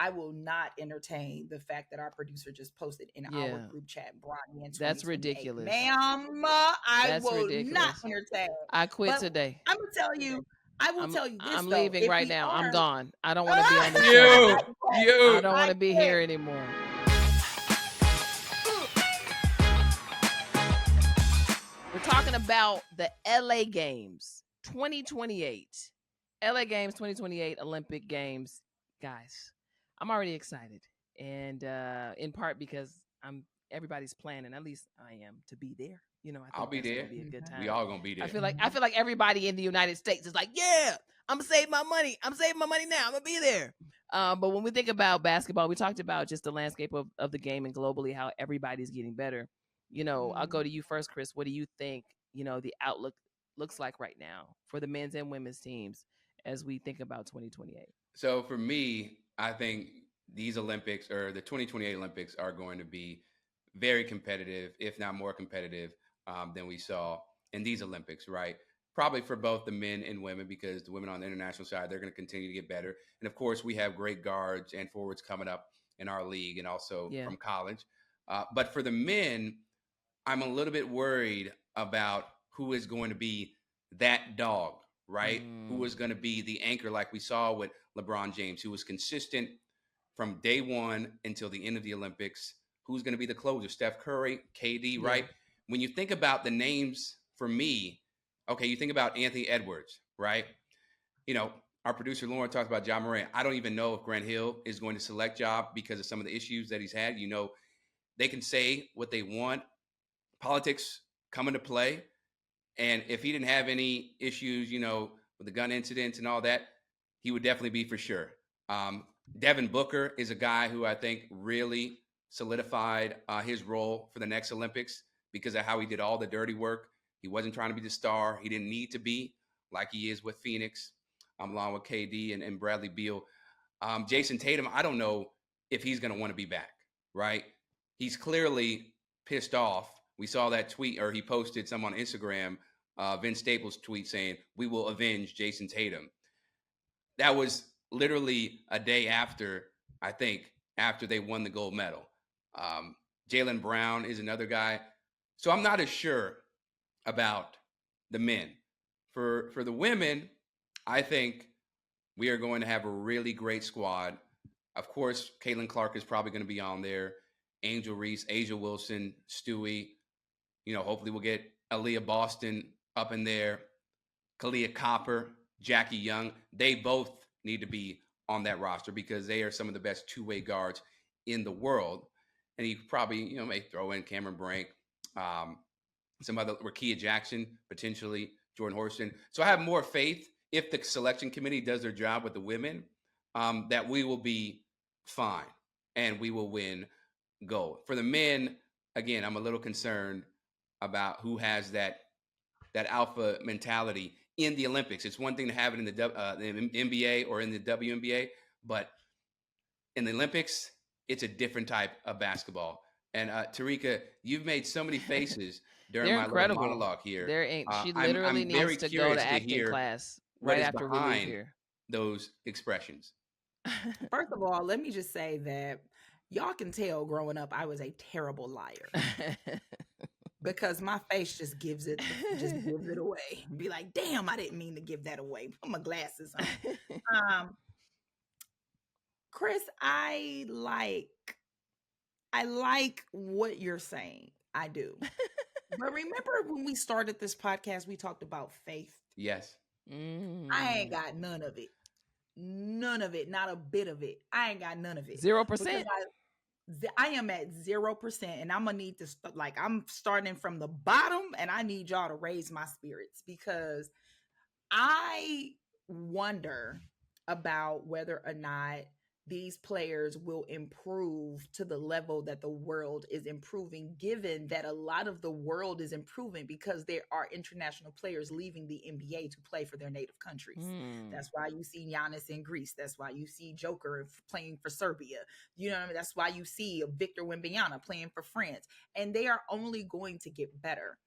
I will not entertain the fact that our producer just posted in our group chat, Bronny in 2028. That's ridiculous. Ma'am, I will not entertain. I quit today. I'm going to tell you. I will tell you this, I'm leaving right now. I'm gone. I don't want to be on the show. I don't want to be here anymore. We're talking about the LA Games 2028. LA Games 2028 Olympic Games. Guys, I'm already excited. And in part because everybody's planning, at least I am, to be there. You know, I think I'll be there. Gonna be a good time. We all gonna be there. I feel like everybody in the United States is like, yeah, I'm gonna save my money. I'm saving my money now. I'm gonna be there. But when we think about basketball, we talked about just the landscape of the game and globally how everybody's getting better. You know, I'll go to you first, Chris. What do you think, you know, the outlook looks like right now for the men's and women's teams as we think about 2028? So for me, I think these Olympics, or the 2028 Olympics, are going to be very competitive, if not more competitive than we saw in these Olympics, right? Probably for both the men and women, because the women on the international side, they're going to continue to get better. And of course, we have great guards and forwards coming up in our league and also from college. But for the men, I'm a little bit worried about who is going to be that dog, right? Who is going to be the anchor, like we saw with LeBron James, who was consistent from day one until the end of the Olympics. Who's going to be the closer? Steph Curry, KD, right? When you think about the names for me, okay, you think about Anthony Edwards, right? You know, our producer Lauren talks about Ja Morant. I don't even know if Grant Hill is going to select Ja because of some of the issues that he's had. You know, they can say what they want. Politics come into play. And if he didn't have any issues, you know, with the gun incidents and all that, he would definitely be for sure. Devin Booker is a guy who I think really solidified his role for the next Olympics because of how he did all the dirty work. He wasn't trying to be the star. He didn't need to be, like he is with Phoenix, along with KD and Bradley Beal. Jason Tatum, I don't know if he's going to want to be back, right? He's clearly pissed off. We saw that tweet, or he posted some on Instagram, Vince Staples' tweet saying, "We will avenge Jason Tatum." That was literally a day after, I think, after they won the gold medal. Jaylen Brown is another guy. So I'm not as sure about the men. For the women, I think we are going to have a really great squad. Of course, Caitlin Clark is probably going to be on there. Angel Reese, Asia Wilson, Stewie. You know, hopefully we'll get Aaliyah Boston up in there. Kalia Copper, Jackie Young. They both need to be on that roster because they are some of the best two-way guards in the world. And he probably, you know, may throw in Cameron Brink, some other Rakia Jackson, potentially Jordan Horston. So I have more faith if the selection committee does their job with the women, that we will be fine and we will win gold. For the men, again, I'm a little concerned about who has that alpha mentality in the Olympics. It's one thing to have it in the NBA or in the WNBA, but in the Olympics, it's a different type of basketball. And Terrika, you've made so many faces during my little monologue here. She literally needs to go to acting class right after we leave here. Those expressions. First of all, let me just say that y'all can tell growing up I was a terrible liar. Because my face just gives it away. Be like, damn, I didn't mean to give that away. Put my glasses on. Chris, I like what you're saying. I do. But remember when we started this podcast, we talked about faith? Yes. I ain't got none of it. None of it. Not a bit of it. I ain't got none of it. 0%? I am at 0%, and I'm gonna need to I'm starting from the bottom, and I need y'all to raise my spirits because I wonder about whether or not these players will improve to the level that the world is improving, given that a lot of the world is improving because there are international players leaving the NBA to play for their native countries. That's why you see Giannis in Greece. That's why you see Joker playing for Serbia. You know what I mean? That's why you see Victor Wembanyama playing for France. And they are only going to get better.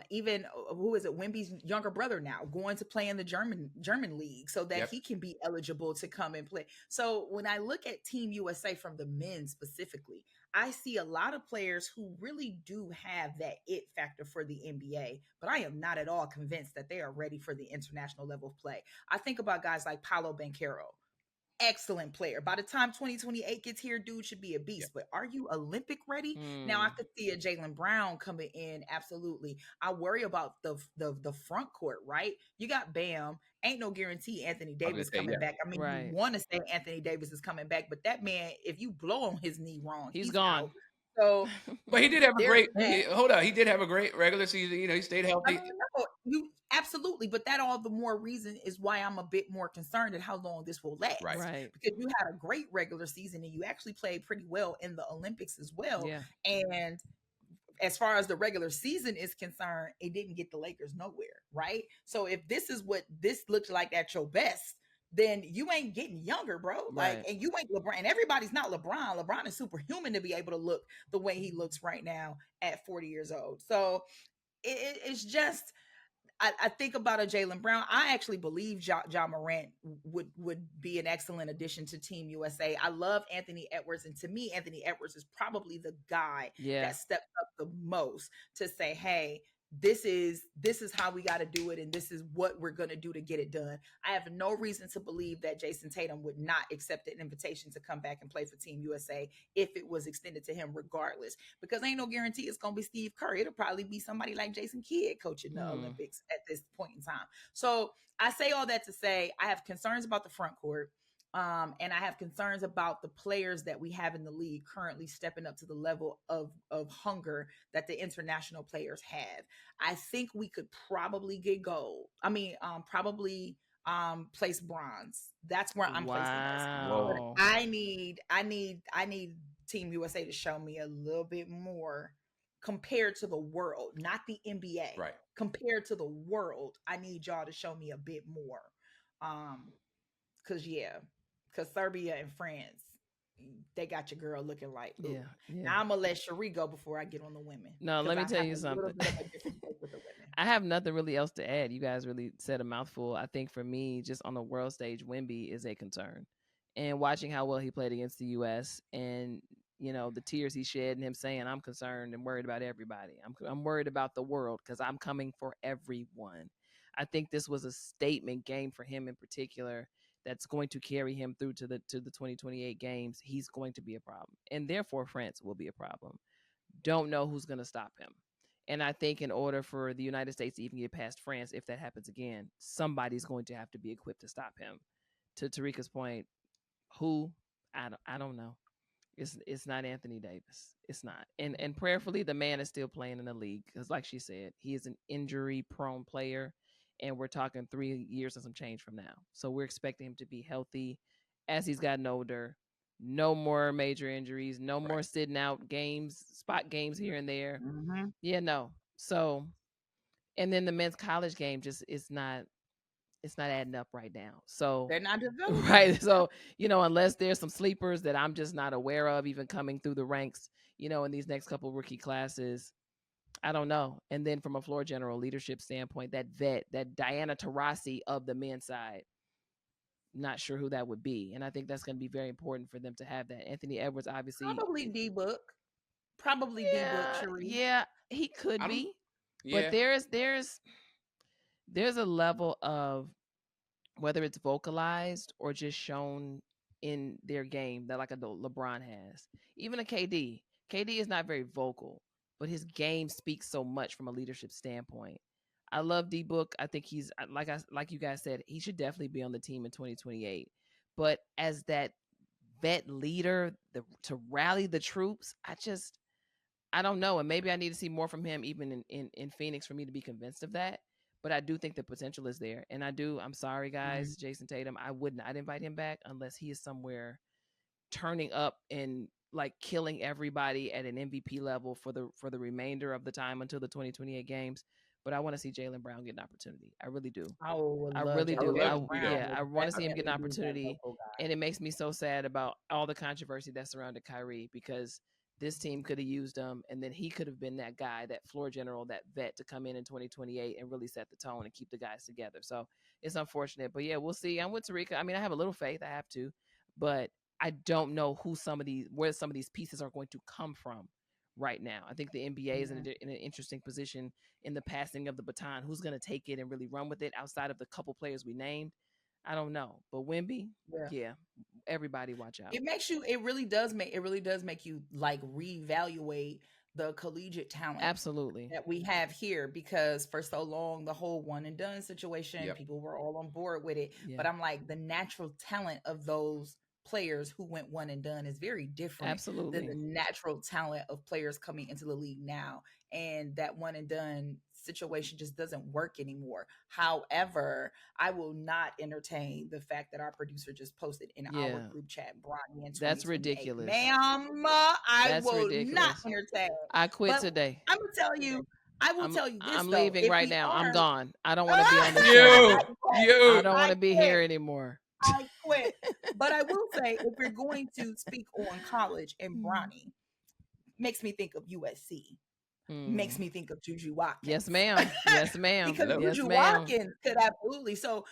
Even who is it? Wemby's younger brother now going to play in the German league so that Yep. he can be eligible to come and play. So when I look at Team USA from the men specifically, I see a lot of players who really do have that it factor for the NBA, but I am not at all convinced that they are ready for the international level of play. I think about guys like Paolo Banchero, excellent player. By the time 2028 gets here, dude should be a beast. But are you Olympic ready? Now I could see a Jaylen Brown coming in. Absolutely. I worry about the front court, right? You got Bam. Ain't no guarantee Anthony Davis coming back. I mean, you want to say Anthony Davis is coming back, but that man, if you blow on his knee wrong, he's gone. Out. So, but he did have a great. He did have a great regular season. You know, he stayed healthy. You absolutely, but that all the more reason is why I'm a bit more concerned at how long this will last. Right. Because you had a great regular season and you actually played pretty well in the Olympics as well. Yeah. And as far as the regular season is concerned, it didn't get the Lakers nowhere, right? So if this is what this looks like at your best, then you ain't getting younger, bro. Like, and you ain't LeBron. And everybody's not LeBron. LeBron is superhuman to be able to look the way he looks right now at 40 years old. So it's just, I think about a Jaylen Brown. I actually believe Ja Morant would be an excellent addition to Team USA. I love Anthony Edwards, and to me, Anthony Edwards is probably the guy that stepped up the most to say, "Hey, this is how we got to do it, and this is what we're going to do to get it done." I have no reason to believe that Jason Tatum would not accept an invitation to come back and play for Team USA if it was extended to him, regardless, because ain't no guarantee it's going to be Steve Kerr. It'll probably be somebody like Jason Kidd coaching the Olympics at this point in time. So I say all that to say I have concerns about the front court. And I have concerns about the players that we have in the league currently stepping up to the level of hunger that the international players have. I think we could probably get gold. I mean, probably place bronze. That's where I'm placing this. But I need Team USA to show me a little bit more compared to the world, not the NBA. Right. Compared to the world, I need y'all to show me a bit more. Because Serbia and France, they got your girl looking like, ooh. Yeah. Now I'm going to let Sharí go before I get on the women. No, let me tell you something. I have nothing really else to add. You guys really said a mouthful. I think for me, just on the world stage, Wemby is a concern. And watching how well he played against the U.S. and, you know, the tears he shed and him saying, I'm concerned and worried about everybody. I'm worried about the world because I'm coming for everyone. I think this was a statement game for him in particular that's going to carry him through to the 2028 games. He's going to be a problem. And therefore, France will be a problem. Don't know who's going to stop him. And I think in order for the United States to even get past France, if that happens again, somebody's going to have to be equipped to stop him. To Terrika's point, who? I don't know. It's not Anthony Davis. It's not. And prayerfully, the man is still playing in the league because, like she said, he is an injury-prone player. And we're talking 3 years and some change from now. So we're expecting him to be healthy as he's gotten older. No more major injuries. No more sitting out games, spot games here and there. Mm-hmm. Yeah, no. So, and then the men's college game just it's not adding up right now. So they're not developing. Right. So, you know, unless there's some sleepers that I'm just not aware of even coming through the ranks, you know, in these next couple rookie classes, I don't know. And then from a floor general leadership standpoint, that vet, that Diana Taurasi of the men's side, not sure who that would be. And I think that's going to be very important for them to have that. Anthony Edwards, obviously. Probably D-Book. Probably D-Book, Sharí. Yeah, he could be. Yeah. But there's a level of whether it's vocalized or just shown in their game that like a LeBron has. Even a KD. KD is not very vocal, but his game speaks so much from a leadership standpoint. I love D-Book. I think he's like you guys said, he should definitely be on the team in 2028. But as that vet leader, to rally the troops, I don't know. And maybe I need to see more from him even in Phoenix for me to be convinced of that. But I do think the potential is there. And I'm sorry, guys, Jason Tatum, I would not invite him back unless he is somewhere turning up and like killing everybody at an MVP level for the remainder of the time until the 2028 games. But I want to see Jaylen Brown get an opportunity. I really do. I really do. I want to see him get an opportunity. And it makes me so sad about all the controversy that surrounded Kyrie because this team could have used him, and then he could have been that guy, that floor general, that vet to come in 2028 and really set the tone and keep the guys together. So it's unfortunate, but yeah, we'll see. I'm with Terrika. I mean, I have a little faith. I have to, but I don't know where some of these pieces are going to come from right now. I think the NBA is in an interesting position in the passing of the baton. Who's going to take it and really run with it outside of the couple players we named? I don't know, but Wemby, yeah, everybody watch out. It really does make you like reevaluate the collegiate talent absolutely that we have here, because for so long the whole one and done situation, people were all on board with it. But I'm like, the natural talent of those players who went one and done is very different than the natural talent of players coming into the league now. And that one and done situation just doesn't work anymore. However, I will not entertain the fact that our producer just posted in our group chat, Bronny, and that's ridiculous, ma'am. I will not entertain. I quit today. I'm gonna tell you. I will tell you this. I'm though, leaving right now. I'm gone. I don't want to be on the show. I don't want to be here anymore. I quit. But I will say, if we're going to speak on college and Bronny, makes me think of USC. Makes me think of Juju Watkins. Yes, ma'am. Yes, ma'am. Because Juju Watkins could absolutely. So,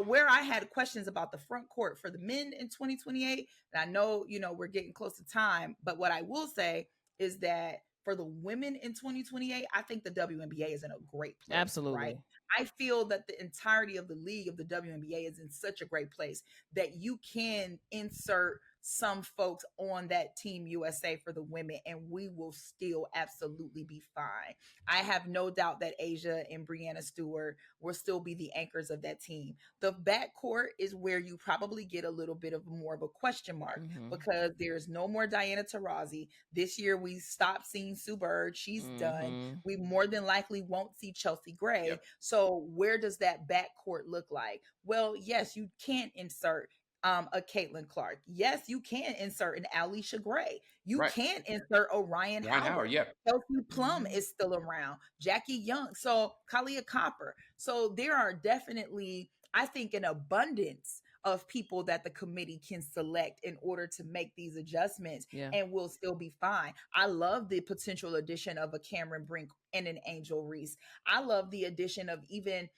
where I had questions about the front court for the men in 2028, and I know, we're getting close to time, but what I will say is that for the women in 2028, I think the WNBA is in a great place. Absolutely. Right? I feel that the entirety of the league of the WNBA is in such a great place that you can insert some folks on that Team USA for the women, and we will still absolutely be fine. I have no doubt that Asia and Breanna Stewart will still be the anchors of that team. The backcourt is where you probably get a little bit of more of a question mark, because there's no more Diana Taurasi. This year we stopped seeing Sue Bird. She's done. We more than likely won't see Chelsea Gray. So where does that backcourt look like? Well, yes, you can insert a Caitlin Clark. Yes, you can insert an Alicia Gray. You can insert Orion Howard. Kelsey Plum is still around. Jackie Young. So Kalia Copper. So there are definitely, I think, an abundance of people that the committee can select in order to make these adjustments, and we'll still be fine. I love the potential addition of a Cameron Brink and an Angel Reese. I love the addition of even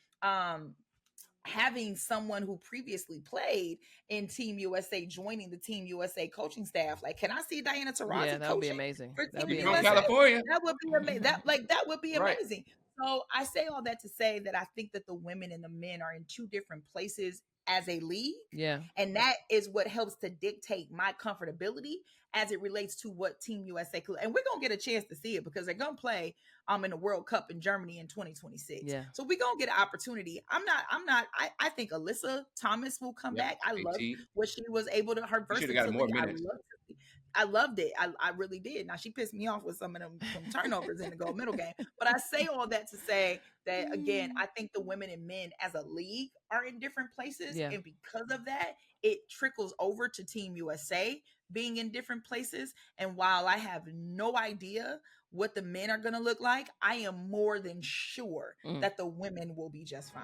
having someone who previously played in Team USA joining the Team USA coaching staff. Like, can I see Diana Taurasi? Yeah, that would be amazing. That would be from California. That would be amazing. That would be amazing. So I say all that to say that I think that the women and the men are in two different places as a league. Yeah. And that is what helps to dictate my comfortability as it relates to what Team USA could. And we're going to get a chance to see it because they're going to play in the World Cup in Germany in 2026. Yeah. So we're going to get an opportunity. I think Alyssa Thomas will come back. I love what she was able to, her versatility. Should have got more minutes. I loved it. I really did. Now, she pissed me off with some of them turnovers in the gold medal game. But I say all that to say that, again, I think the women and men as a league are in different places. Yeah. And because of that, it trickles over to Team USA being in different places. And while I have no idea what the men are going to look like, I am more than sure that the women will be just fine.